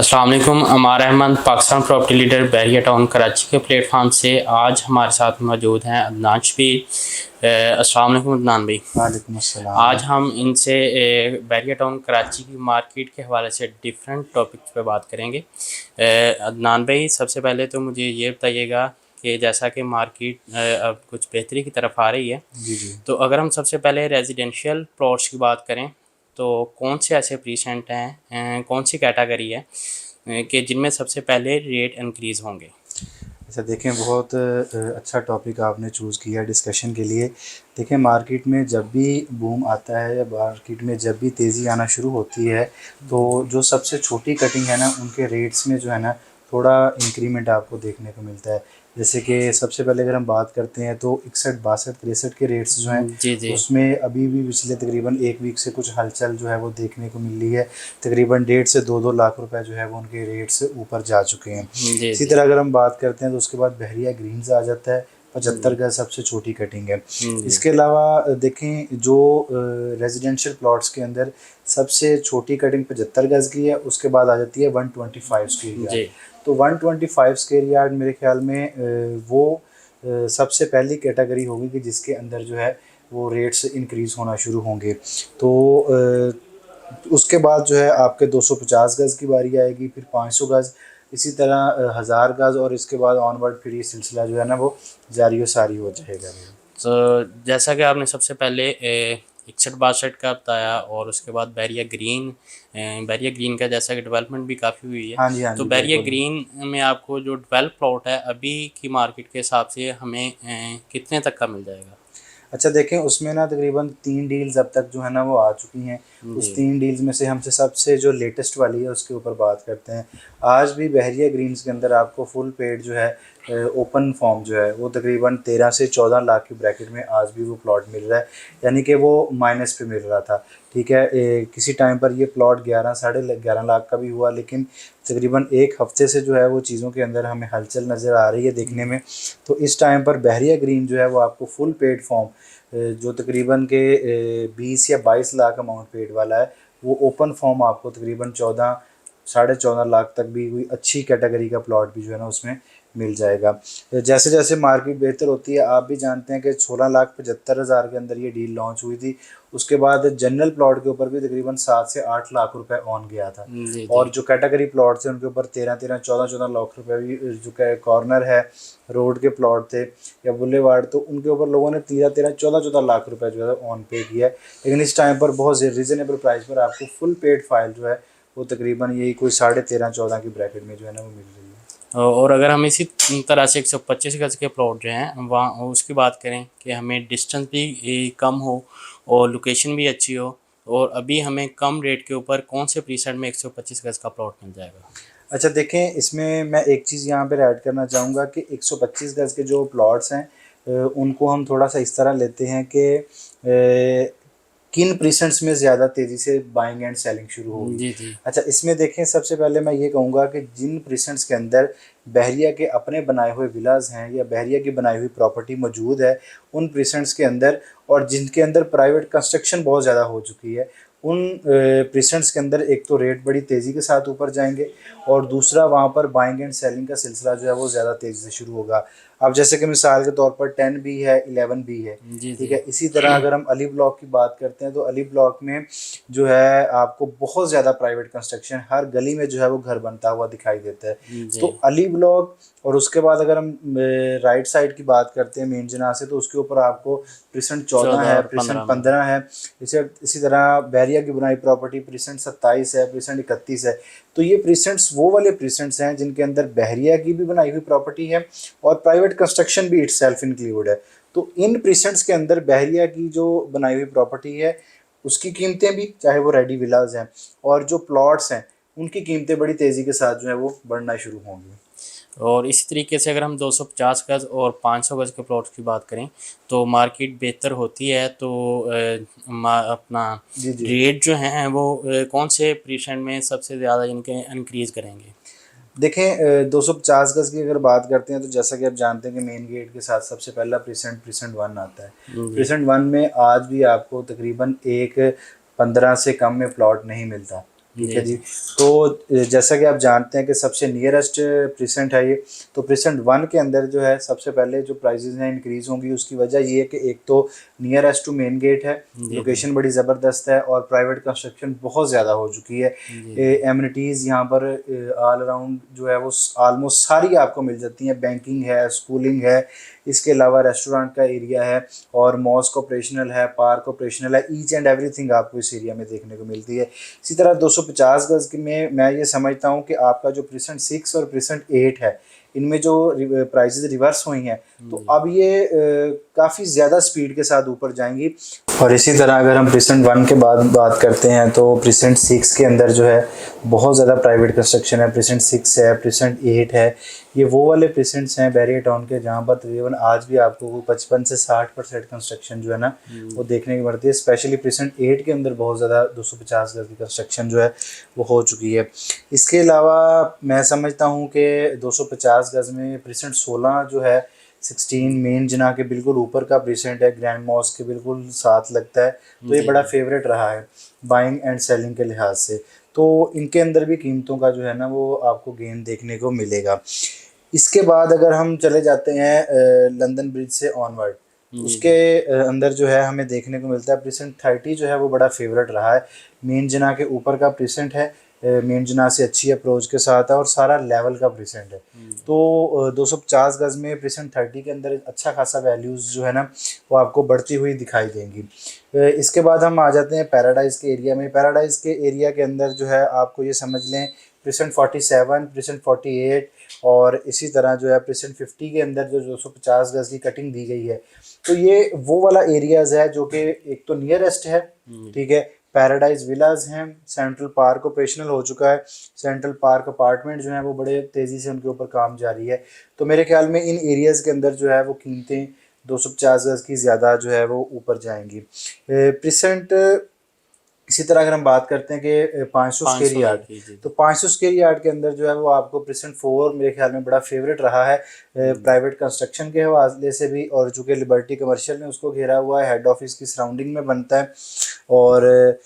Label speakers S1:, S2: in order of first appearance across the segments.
S1: अस्सलाम वालेकुम। अमार Ahmad, Pakistan property leader, बहरिया town Karachi के प्लेटफॉर्म से आज हमारे साथ मौजूद हैं अदनान शफीक। अस्सलाम वालेकुम अदनान भाई।
S2: वालेकुम अस्सलाम।
S1: आज हम इनसे बहरिया टाउन कराची की मार्केट के हवाले से डिफरेंट टॉपिक्स पे बात करेंगे। अदनान भाई, सबसे पहले तो मुझे ये बताइएगा कि जैसा कि मार्केट अब कुछ बेहतरी की तरफ आ रही है,
S2: जी जी।
S1: तो अगर हम सबसे पहले रेजिडेंशियल प्लॉट्स की बात करें तो कौन से ऐसे प्रीसेंट हैं, कौन सी कैटेगरी है कि जिनमें सबसे पहले रेट इंक्रीज़ होंगे?
S2: अच्छा देखें, बहुत अच्छा टॉपिक आपने चूज़ किया डिस्कशन के लिए। देखें, मार्केट में जब भी बूम आता है या मार्केट में जब भी तेज़ी आना शुरू होती है तो जो सबसे छोटी कटिंग है ना, उनके रेट्स में जो है ना थोड़ा इंक्रीमेंट आपको देखने को मिलता है। जैसे कि सबसे पहले अगर हम बात करते हैं तो 61, 62, 63 के रेट्स जो हैं
S1: जी जी।
S2: उसमें अभी भी पिछले तकरीबन एक वीक से कुछ हलचल जो है वो देखने को मिल रही है। तकरीबन 1.5 से 2 लाख रुपए जो है वो उनके रेट से ऊपर जा चुके हैं।
S1: जी
S2: इसी
S1: जी।
S2: तरह अगर हम बात करते हैं तो उसके बाद बहरिया ग्रीन्स आ जाता है। 75
S1: जी
S2: गज सबसे छोटी कटिंग है।
S1: जी।
S2: इसके अलावा देखें, जो रेजिडेंशियल प्लॉट्स के अंदर सबसे छोटी कटिंग 75 गज की है, उसके बाद आ जाती है 125 स्क्वायर यार्ड।
S1: जी
S2: तो 125 स्क्वायर यार्ड मेरे ख्याल में वो सबसे पहली कैटेगरी होगी कि जिसके अंदर जो है वो रेट्स इंक्रीज़ होना शुरू होंगे। तो उसके बाद जो है आपके 250 गज़ की बारी आएगी, फिर 500 गज़, इसी तरह 1000 गज़, और इसके बाद ऑनवर्ड फिर ये सिलसिला जो है ना वो जारी व सारी हो जाएगा।
S1: तो जैसा कि आपने सबसे पहले 61 62 का बताया और उसके बाद बैरिया ग्रीन का जैसा कि डेवलपमेंट भी काफ़ी हुई है,
S2: हाँ जी, हाँ
S1: तो
S2: जी,
S1: बैरिया
S2: बिल्कुल।
S1: ग्रीन में आपको जो 12 प्लॉट है अभी की मार्केट के हिसाब से हमें कितने तक का मिल जाएगा?
S2: अच्छा देखें, उसमें ना तकरीबन 3 डील्स अब तक जो है ना वो आ चुकी हैं। उस
S1: जी
S2: 3 डील्स में से हमसे सबसे जो लेटेस्ट वाली है उसके ऊपर बात करते हैं। आज भी बहरिया ग्रीन्स के अंदर आपको फुल पेड जो है ओपन फॉर्म जो है वो तकरीबन 13 से 14 लाख की ब्रैकेट में आज भी वो प्लॉट मिल रहा है, यानी कि वो माइनस पे मिल रहा था। ठीक है, किसी टाइम पर ये प्लॉट 11 साढ़े 11 लाख का भी हुआ, लेकिन तकरीबन एक हफ्ते से जो है वो चीज़ों के अंदर हमें हलचल नज़र आ रही है देखने में। तो इस टाइम पर बहरिया ग्रीन जो है वो आपको फुल पेड फॉर्म जो तकरीबन के 20 या 22 लाख अमाउंट पेड वाला है, वो ओपन फॉर्म आपको तकरीबन 14 साढ़े 14 लाख तक भी कोई अच्छी कैटेगरी का प्लॉट भी जो है ना उसमें मिल जाएगा। जैसे जैसे मार्केट बेहतर होती है, आप भी जानते हैं कि 16,75,000 के अंदर ये डील लॉन्च हुई थी। उसके बाद जनरल प्लॉट के ऊपर भी तकरीबन 7 से 8 लाख रुपए ऑन गया था,
S1: जी जी।
S2: और जो कैटेगरी प्लॉट थे उनके ऊपर 13 14 14 लाख रुपए भी जो कॉर्नर है रोड के प्लॉट थे या बुलेवार्ड, तो उनके ऊपर लोगों ने 13 14 लाख रुपए जो है ऑन पे किया है। लेकिन इस टाइम पर बहुत रीज़नेबल प्राइस पर आपको फुल पेड फाइल जो है वो तकरीबन यही कोई 13.5 14 की ब्रैकेट में जो है ना वो मिल रही है।
S1: और अगर हम इसी तरह से 125 गज के प्लॉट जो हैं वहाँ उसकी बात करें कि हमें डिस्टेंस भी कम हो और लोकेशन भी अच्छी हो, और अभी हमें कम रेट के ऊपर कौन से प्रीसेट में 125 गज का प्लॉट मिल जाएगा?
S2: अच्छा देखें, इसमें मैं एक चीज़ यहाँ पे ऐड करना चाहूँगा कि 125 गज के जो प्लॉट्स हैं उनको हम थोड़ा सा इस तरह लेते हैं कि किन प्रीसेंट्स में ज़्यादा तेज़ी से बाइंग एंड सेलिंग शुरू होगी।
S1: जी जी।
S2: अच्छा, इसमें देखें, सबसे पहले मैं ये कहूँगा कि जिन प्रीसेंट्स के अंदर बहरिया के अपने बनाए हुए विलाज हैं या बहरिया की बनाई हुई प्रॉपर्टी मौजूद है, उन प्रीसेंट्स के अंदर, और जिनके अंदर प्राइवेट कंस्ट्रक्शन बहुत ज़्यादा हो चुकी है, उन प्रीसेंट्स के अंदर एक तो रेट बड़ी तेज़ी के साथ ऊपर जाएंगे, और दूसरा वहाँ पर बाइंग एंड सेलिंग का सिलसिला जो है वो ज़्यादा तेज़ी से शुरू होगा। अब जैसे कि मिसाल के तौर पर 10 भी है, 11 भी है।
S1: जी
S2: ठीक
S1: जी।
S2: है, इसी तरह अगर हम अली ब्लॉक की बात करते हैं तो अली ब्लॉक में जो है आपको बहुत ज़्यादा प्राइवेट कंस्ट्रक्शन, हर गली में जो है वो घर बनता हुआ दिखाई देता है।
S1: जी
S2: तो अली ब्लॉक, और उसके बाद अगर हम राइट साइड की बात करते हैं मेन जना से, तो उसके ऊपर आपको प्रीसेंट 14
S1: 14
S2: है,
S1: और
S2: प्रीसेंट
S1: 15 में।
S2: 15 है। इसी तरह बैरिया की बनाई प्रॉपर्टी प्रीसेंट 27 है, प्रीसेंट 31 है। तो ये प्रीसेंट्स वो वाले प्रीसेंट्स हैं जिनके अंदर बहरिया की भी बनाई हुई प्रॉपर्टी है और प्राइवेट कंस्ट्रक्शन भी इट सेल्फ इंक्लूड है। तो इन प्रीसेंट्स के अंदर बहरिया की जो बनाई हुई प्रॉपर्टी है उसकी कीमतें भी, चाहे वो रेडी विलाज हैं और जो प्लॉट्स हैं, उनकी कीमतें बड़ी तेज़ी के साथ जो है वो बढ़ना शुरू होंगी।
S1: और इसी तरीके से अगर हम 250 गज और 500 गज के प्लॉट की बात करें तो मार्केट बेहतर होती है, तो अपना
S2: जी जी।
S1: रेट जो हैं वो कौन से प्रीसेंट में सबसे ज़्यादा इनके इंक्रीज़ करेंगे?
S2: देखें, 250 गज की अगर बात करते हैं तो जैसा कि आप जानते हैं कि मेन गेट के साथ सबसे पहला प्रीसेंट 1 आता है।
S1: जी
S2: प्रीसेंट 1 में आज भी आपको तकरीबन एक 15 से कम में प्लॉट नहीं मिलता। ठीक है जी। तो जैसा कि आप जानते हैं कि सबसे नियरेस्ट प्रीसेंट है ये, तो प्रीसेंट 1 के अंदर जो है सबसे पहले जो प्राइजेज हैं इंक्रीज होंगी। उसकी वजह ये है कि एक तो नियरेस्ट टू मेन गेट है, लोकेशन बड़ी ज़बरदस्त है और प्राइवेट कंस्ट्रक्शन बहुत ज़्यादा हो चुकी है। एमिनिटीज़ यहाँ पर ऑल अराउंड जो है वो आलमोस्ट सारी आपको मिल जाती हैं। बैंकिंग है, स्कूलिंग है, इसके अलावा रेस्टोरेंट का एरिया है और मॉस्क ऑपरेशनल है, पार्क ऑपरेशनल है। ईच एंड एवरीथिंग आपको इस एरिया में देखने को मिलती है। इसी तरह 250 गज में मैं ये समझता हूँ कि आपका जो प्रीसेंट 6 और प्रीसेंट 8 है, इनमें जो प्राइजेज रिवर्स हुई हैं, तो अब ये काफ़ी ज़्यादा स्पीड के साथ ऊपर जाएंगी। और इसी तरह अगर हम प्रीसेंट 1 के बाद बात करते हैं तो प्रीसेंट 6 के अंदर जो है बहुत ज़्यादा प्राइवेट कंस्ट्रक्शन है। प्रीसेंट 6 है, प्रीसेंट 8 है, ये वो वाले प्रीसेंट्स हैं बैरिया टाउन के जहाँ पर तकरीबन आज भी आपको 55 से 60% कंस्ट्रक्शन जो है ना वो देखने की मिलती है। स्पेशली प्रीसेंट 8 के अंदर बहुत ज़्यादा 250 गज की कंस्ट्रक्शन जो है वो हो चुकी है। इसके अलावा मैं समझता हूँ कि 250 गज में प्रीसेंट 16 जो है 16 मेन जना के बिल्कुल ऊपर का प्रीसेंट है, ग्रैंड मॉस्क के बिल्कुल साथ लगता है, तो ये बड़ा फेवरेट रहा है बाइंग एंड सेलिंग के लिहाज से। तो इनके अंदर भी कीमतों का जो है ना वो आपको गेन देखने को मिलेगा। इसके बाद अगर हम चले जाते हैं लंदन ब्रिज से ऑनवर्ड, उसके अंदर जो है हमें देखने को मिलता है प्रीसेंट 30 जो है वो बड़ा फेवरेट रहा है। मेन जना के ऊपर का प्रीसेंट है, मेन जना से अच्छी अप्रोच के साथ है और सारा लेवल का प्रीसेंट है। तो 250 गज में प्रीसेंट 30 के अंदर अच्छा खासा वैल्यूज़ जो है ना वो आपको बढ़ती हुई दिखाई देंगी। इसके बाद हम आ जाते हैं पैराडाइज़ के एरिया में। पैराडाइज़ के एरिया के अंदर जो है आपको ये समझ लें प्रीसेंट 47, प्रीसेंट 48 और इसी तरह जो है प्रीसेंट 50 के अंदर जो 250 गज की कटिंग दी गई है, तो ये वो वाला एरियाज़ है जो कि एक तो नियरेस्ट है, ठीक है। पैराडाइज विलाज हैं, सेंट्रल पार्क ऑपरेशनल हो चुका है, सेंट्रल पार्क अपार्टमेंट जो है वो बड़े तेज़ी से उनके ऊपर काम जारी है। तो मेरे ख्याल में इन एरियाज़ के अंदर जो है वो कीमतें 250 गज की ज़्यादा जो है वो ऊपर जाएंगी। प्रीसेंट इसी तरह अगर हम बात करते हैं कि 500 स्क्वायर यार्ड, तो 500 स्क्वायर यार्ड के अंदर जो है वो आपको प्रीसेंट 4 मेरे ख्याल में बड़ा फेवरेट रहा है प्राइवेट कंस्ट्रक्शन के हवाले से भी, और चूँकि लिबर्टी कमर्शियल ने उसको घेरा हुआ है, हेड ऑफिस की सराउंडिंग में बनता है और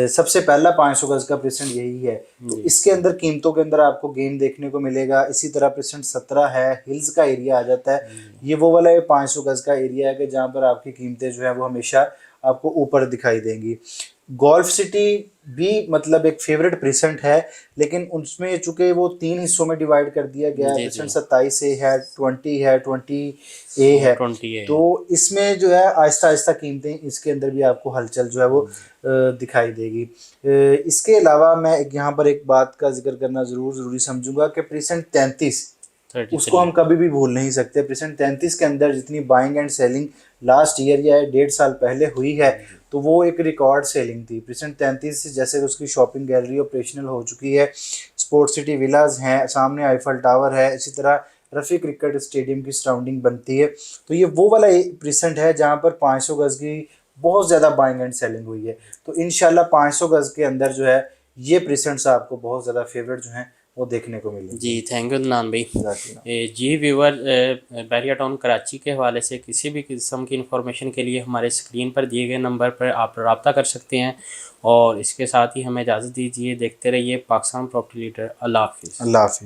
S2: सबसे पहला 500 गज का प्रीसेंट यही है। तो इसके अंदर कीमतों के अंदर आपको गेन देखने को मिलेगा। इसी तरह प्रीसेंट 17 है, हिल्स का एरिया आ जाता है। ये वो वाला 500 गज का एरिया है कि जहाँ पर आपकी कीमतें जो है वो हमेशा आपको ऊपर दिखाई देंगी। गोल्फ सिटी भी मतलब एक फेवरेट प्रीसेंट है, लेकिन उसमें चूंकि वो 3 हिस्सों में डिवाइड कर दिया गया है, प्रीसेंट 27 ए है, 20 है, 20 ए है, तो इसमें जो है आहिस्ता आहिस्ता कीमतें इसके अंदर भी आपको हलचल जो है वो दिखाई देगी। इसके अलावा मैं यहाँ पर एक बात का जिक्र करना ज़रूरी समझूंगा कि प्रीसेंट 33 उसको हम कभी भी भूल नहीं सकते। प्रीसेंट 33 के अंदर जितनी buying and selling last year या 1.5 साल पहले हुई है, तो वो एक रिकॉर्ड सेलिंग थी। प्रीसेंट 33 जैसे उसकी शॉपिंग गैलरी ऑपरेशनल हो चुकी है, स्पोर्ट्स सिटी विलाज हैं, सामने आईफल टावर है, इसी तरह रफ़ी क्रिकेट स्टेडियम की सराउंडिंग बनती है। तो ये वो वाला प्रीसेंट है जहाँ पर 500 गज की बहुत ज़्यादा बाइंग एंड सेलिंग हुई है। तो इंशाल्लाह 500 गज के अंदर जो है ये प्रीसेंट्स आपको बहुत ज़्यादा फेवरेट जो हैं वो देखने को मिले।
S1: जी थैंक यू अदनान भाई। जी व्यूवर, बैरिया टाउन कराची के हवाले से किसी भी किस्म की इंफॉर्मेशन के लिए हमारे स्क्रीन पर दिए गए नंबर पर आप रब्ता कर सकते हैं और इसके साथ ही हमें इजाज़त दीजिए। देखते रहिए पाकिस्तान प्रॉपर्टी लीडर। अल्लाह हाफिज़।
S2: अल्लाह हाफिज़।